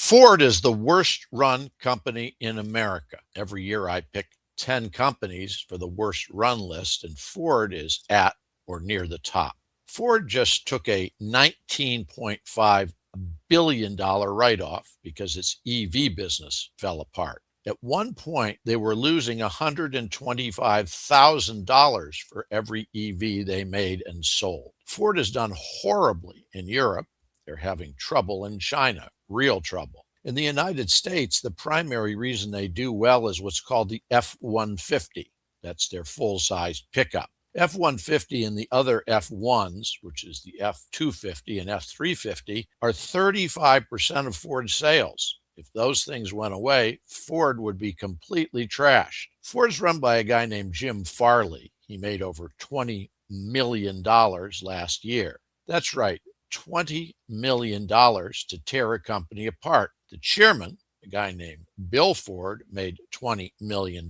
Ford is the worst run company in America. Every year I pick 10 companies for the worst run list, and Ford is at or near the top. Ford just took a $19.5 billion write-off because its EV business fell apart. At one point, they were losing $125,000 for every EV they made and sold. Ford has done horribly in Europe. They're having trouble in China, real trouble. In the United States, the primary reason they do well is what's called the F-150. That's their full-size pickup. F-150 and the other F-1s, which is the F-250 and F-350, are 35% of Ford's sales. If those things went away, Ford would be completely trashed. Ford's run by a guy named Jim Farley. He made over $20 million last year. That's right, $20 million to tear a company apart. The chairman, a guy named Bill Ford, made $20 million.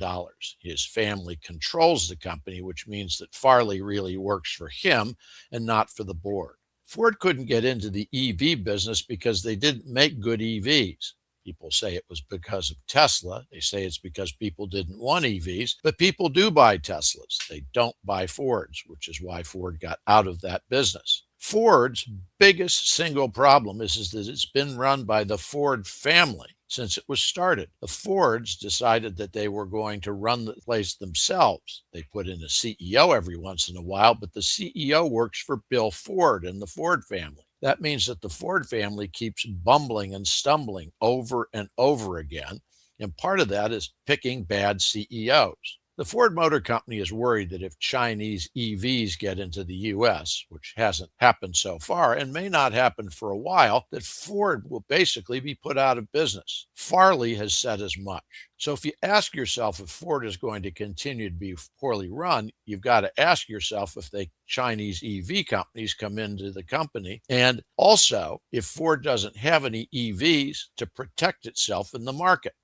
His family controls the company, which means that Farley really works for him and not for the board. Ford couldn't get into the EV business because they didn't make good EVs. People say it was because of Tesla. They say it's because people didn't want EVs, but people do buy Teslas. They don't buy Fords, which is why Ford got out of that business. Ford's biggest single problem is that it's been run by the Ford family since it was started. The Fords decided that they were going to run the place themselves. They put in a CEO every once in a while, but the CEO works for Bill Ford and the Ford family. That means that the Ford family keeps bumbling and stumbling over and over again, and part of that is picking bad CEOs. The Ford Motor Company is worried that if Chinese EVs get into the U.S., which hasn't happened so far and may not happen for a while, that Ford will basically be put out of business. Farley has said as much. So if you ask yourself if Ford is going to continue to be poorly run, you've got to ask yourself if the Chinese EV companies come into the company, and also if Ford doesn't have any EVs to protect itself in the market.